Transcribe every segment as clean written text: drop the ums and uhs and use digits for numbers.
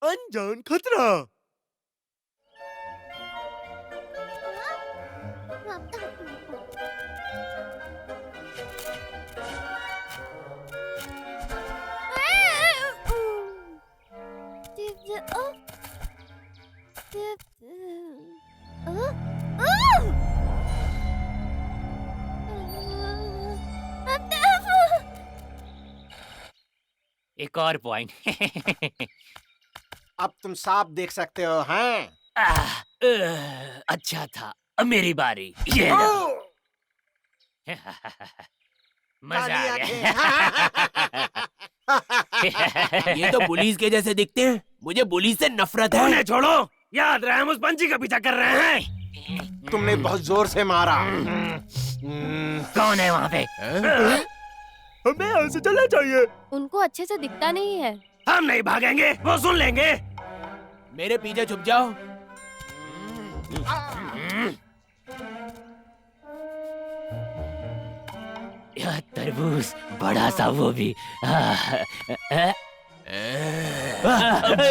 अनजान खतरा। एक और पॉइंट। अब तुम साफ देख सकते हो, हैं? अच्छा था। अब मेरी बारी। ये लो। मजा आ गया। ये तो पुलिस के जैसे दिखते हैं। मुझे पुलिस से नफरत है। उन्हें छोड़ो। याद रहे हम उस पंछी का पीछा कर रहे हैं। तुमने बहुत जोर से मारा। कौन है वहाँ पे? हमें यहाँ से चलना चाहिए। उनको अच्छे से दिखता नहीं है। हम नहीं भागेंगे, वो सुन लेंगे। मेरे पीछे छुप जाओ। यह तरबूज बड़ा सा, वो भी।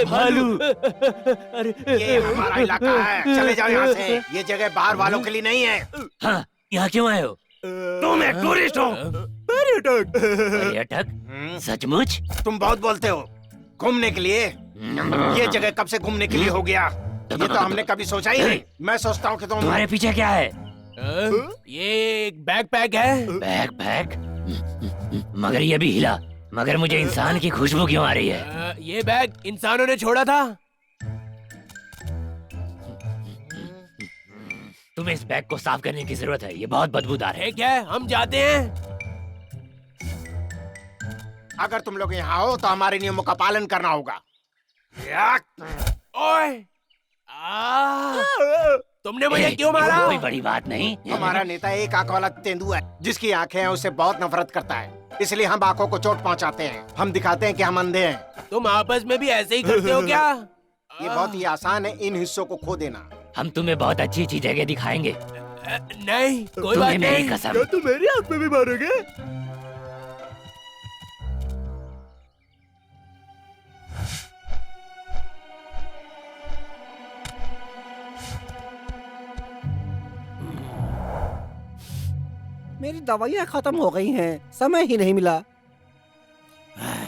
भालू। ये हमारा इलाका है, चले जाओ यहाँ से। ये जगह बाहर वालों के लिए नहीं है। हाँ, यहाँ क्यों आए हो? तुम एक टूरिस्ट हो। पर्यटक। पर्यटक? सचमुच? तुम बहुत बोलते हो। घूमने के लिए? ये जगह कब से घूमने के लिए हो गया? ये तो हमने कभी सोचा ही नहीं। मैं सोचता हूँ कि तुम्हारे पीछे क्या है? ये एक बैकपैक है। बैकपैक? मगर ये भी हिला। मगर मुझे इंसान की खुशबू क्यों आ रही है? ये बैग इंसानों ने छोड़ा था। तुम्हें इस बैग को साफ करने की जरूरत है, ये बहुत बदबूदार है। ठीक है, हम जाते हैं। अगर तुम लोग यहाँ हो तो हमारे नियमों का पालन करना होगा। ओए! तुमने मुझे क्यों मारा? कोई बड़ी बात नहीं। हमारा नेता एक आंख वाला तेंदुआ है, जिसकी आंखें हैं, उससे बहुत नफरत करता है। इसलिए हम आंखों को चोट पहुंचाते हैं। हम दिखाते हैं कि हम अंधे हैं। तुम आपस में भी ऐसे ही करते हो क्या? ये बहुत ही आसान है, इन हिस्सों को खो देना। हम तुम्हें बहुत अच्छी अच्छी जगह दिखाएंगे। नहीं, कोई बात तुम्हें मेरी नहीं। कसम। क्या तुम मेरी आंख में भी मारोगे? मेरी दवाइयाँ खत्म हो गई हैं, समय ही नहीं मिला।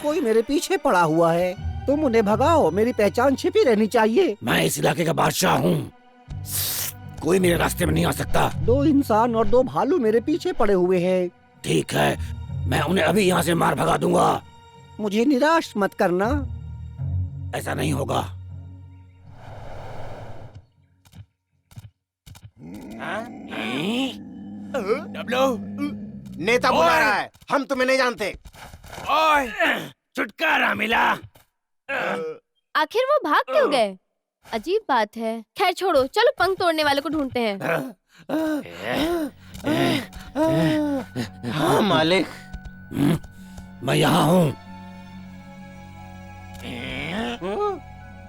कोई मेरे पीछे पड़ा हुआ है। तुम उन्हें भगाओ, मेरी पहचान छिपी रहनी चाहिए। मैं इस इलाके का बादशाह हूँ, कोई मेरे रास्ते में नहीं आ सकता। 2 इंसान और 2 भालू मेरे पीछे पड़े हुए हैं। ठीक है, मैं उन्हें अभी यहाँ से मार भगा दूंगा। मुझे निराश मत करना। ऐसा नहीं होगा। डब्लू, नेता बुला रहा है, हम तुम्हें नहीं जानते। ओए! छुटकारा मिला। आखिर वो भाग क्यों गए? अजीब बात है। खैर छोड़ो, चलो पंख तोड़ने वाले को ढूंढते हैं। हाँ मालिक। मैं यहाँ हूँ।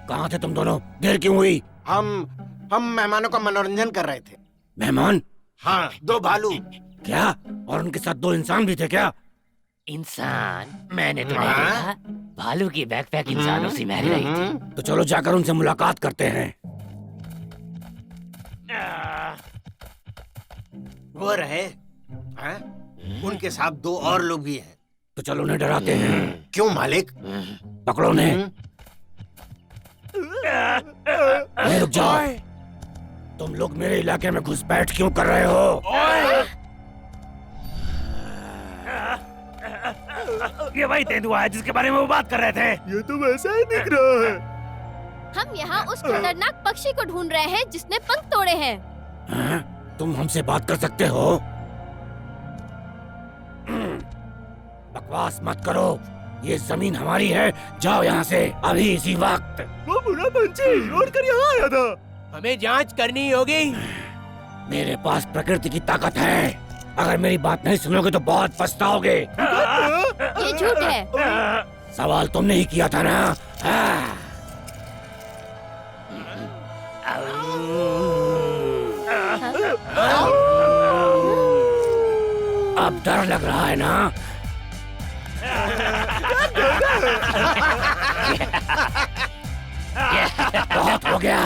कहाँ थे तुम दोनों? देर क्यों हुई? हम मेहमानों का मनोरंजन कर रहे थे। मेहमान? हाँ, 2 भालू। क्या? और उनके साथ 2 इंसान भी थे क्या? इंसान? मैंने तो नहीं देखा। भालू की बैकपैक इंसानों से महल रही थी। तो चलो जाकर उनसे मुलाकात करते हैं। वो रहे हैं? उनके साथ 2 और लोग भी हैं। तो चलो उन्हें डराते हैं। क्यों मालिक? पकड़ो उन्हें। रुक जाओ। तुम लोग मेरे इलाके में घुसपैठ क्यों कर रहे हो? ये वही तेंदुआ है जिसके बारे में वो बात कर रहे थे। ये तो वैसा ही दिख रहा है। हम यहाँ उस खतरनाक पक्षी को ढूंढ रहे हैं जिसने पंख तोड़े हैं। हाँ? तुम हमसे बात कर सकते हो? बकवास मत करो, ये जमीन हमारी है। जाओ यहाँ से अभी, इसी वक्त। वो बुरा पंछी लौट कर यहाँ आया था। हमें जांच करनी होगी। मेरे पास प्रकृति की ताकत है। अगर मेरी बात नहीं सुनोगे तो बहुत पछताओगे। ये झूठ है। सवाल तुमने ही किया था ना? अब डर लग रहा है ना? हो गया?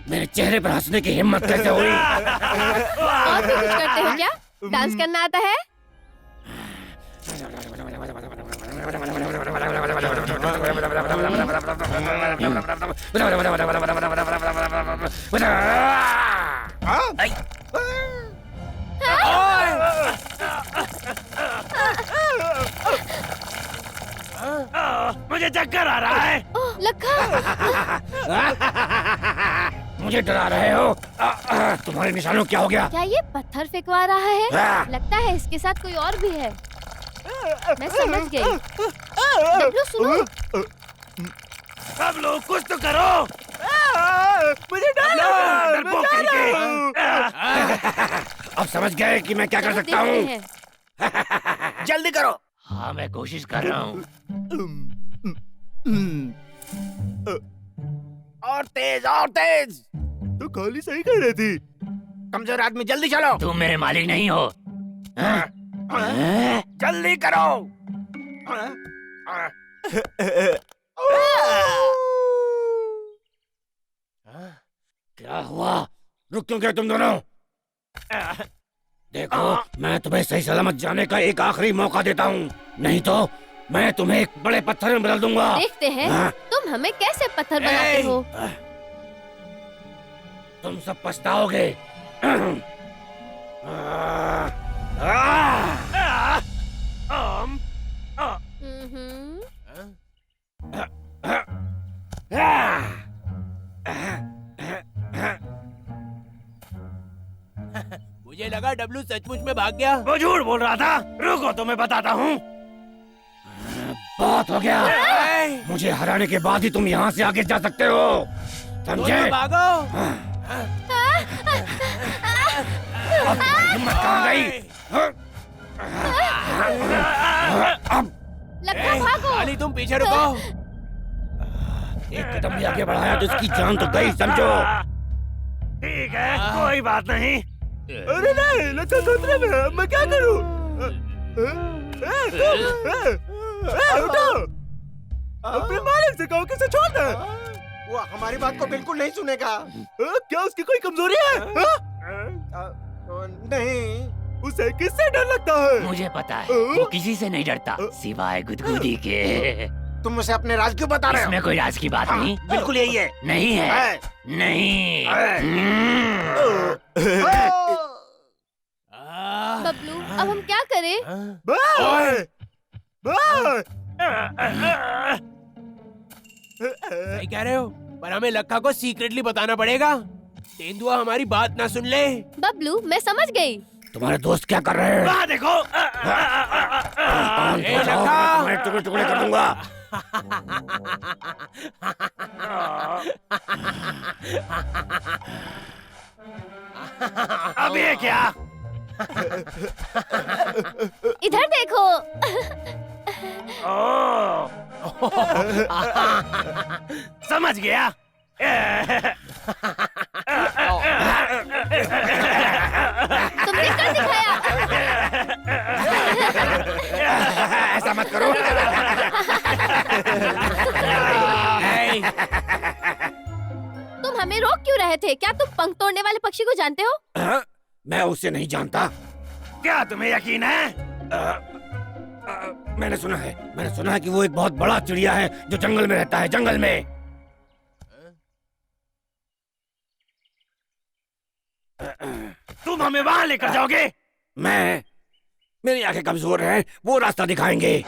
मेरे चेहरे पर हंसने की हिम्मत कैसे हुई? और भी कुछ करते हो क्या? डांस करना आता है? मुझे चक्कर आ रहा है। ओह, लखा! मुझे डरा रहे हो? तुम्हारे निशानों क्या हो गया? क्या ये पत्थर फेंकवा रहा है? लगता है इसके साथ कोई और भी है। मैं समझ गई। डब्लू सुनो। सब लोग कुछ तो करो। मुझे डर लग रहा है, मैं डरपोक जा कहीं रहा हूँ। अब समझ गए कि मैं क्या कर सकता देखते हूँ? हैं। जल्दी करो। हाँ, मैं कोशिश कर रहा हूँ। और तेज। तो खाली सही कह रही थी। कमजोर आदमी जल्दी चलो। तुम मेरे मालिक नहीं हो। जल्दी करो। क्या हुआ? रुक क्यों गए तुम दोनों? देखो, मैं तुम्हें सही सलामत जाने का एक आखिरी मौका देता हूँ, नहीं तो मैं तुम्हें एक बड़े पत्थर में बदल दूंगा। देखते हैं हाँ? तुम हमें कैसे पत्थर बनाते हो। तुम सब पछताओगे। हम्म। मुझे लगा डब्लू सचमुच में भाग गया। वो झूठ बोल रहा था। रुको तो मैं बताता हूँ। बहुत हो गया। मुझे हराने के बाद ही तुम यहाँ से आगे जा सकते हो, समझे? दोनों भागो। अब हिम्मत कहाँ गई? अब लखा भागो। खाली तुम पीछे रुको। एक कदम भी आगे बढ़ाया तो इसकी जान तो गई, समझो? ठीक है, कोई बात नहीं। अरे नहीं, लड़का खतरे में है, मैं क्या करूं? उठो! अपने मालिक से कहो कि उसे छोड़ दे। वो हमारी बात को बिल्कुल नहीं सुनेगा। क्या उसकी कोई कमजोरी है? नहीं। उसे किससे डर लगता है? मुझे पता है, वो किसी से नहीं डरता सिवाय गुदगुदी के। तुम मुझे अपने राज क्यों बता रहे हो? इसमें कोई राज की बात नहीं। बिल्कुल यही है। नहीं है, है। नहीं। बबलू, अब हम क्या करें? बाय! बाय! सही कह रहे हो, पर हमें लक्का को सीक्रेटली बताना पड़ेगा। तेंदुआ हमारी बात ना सुन ले। बबलू, मैं समझ गई। तुम्हारे दोस्त क्या कर रहे हैं? वहाँ देखो! ए, लखा! मैं टुकड़े टुकड़े कर दूंगा। अब ये क्या? इधर देखो। समझ गया। तुमने कर दिखाया। ऐसा मत करो। तुम हमें रोक क्यों रहे थे? क्या तुम पंख तोड़ने वाले पक्षी को जानते हो? हाँ? मैं उसे नहीं जानता। क्या तुम्हें यकीन है? मैंने सुना है कि वो एक बहुत बड़ा चिड़िया है जो जंगल में रहता है, जंगल में। तुम हमें वहाँ लेकर जाओगे? मेरी आंखें कमजोर हैं, वो रास्ता दिखाएंगे।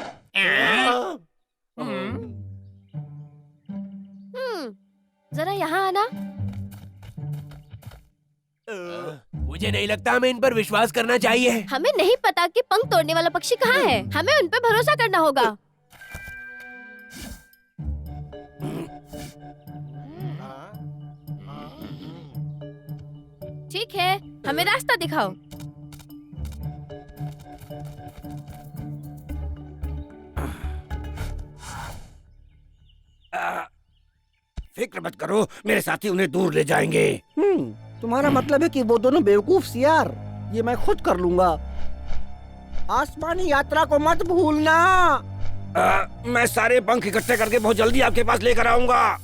जरा यहाँ आना। मुझे नहीं लगता हमें इन पर विश्वास करना चाहिए। हमें नहीं पता कि पंख तोड़ने वाला पक्षी कहाँ है। हमें उन पर भरोसा करना होगा। ठीक है, हमें रास्ता दिखाओ। फिक्र मत करो, मेरे साथी उन्हें दूर ले जाएंगे। तुम्हारा मतलब है कि वो दोनों बेवकूफ सियार, ये मैं खुद कर लूंगा। आसमानी यात्रा को मत भूलना। मैं सारे पंख इकट्ठे करके बहुत जल्दी आपके पास लेकर आऊंगा।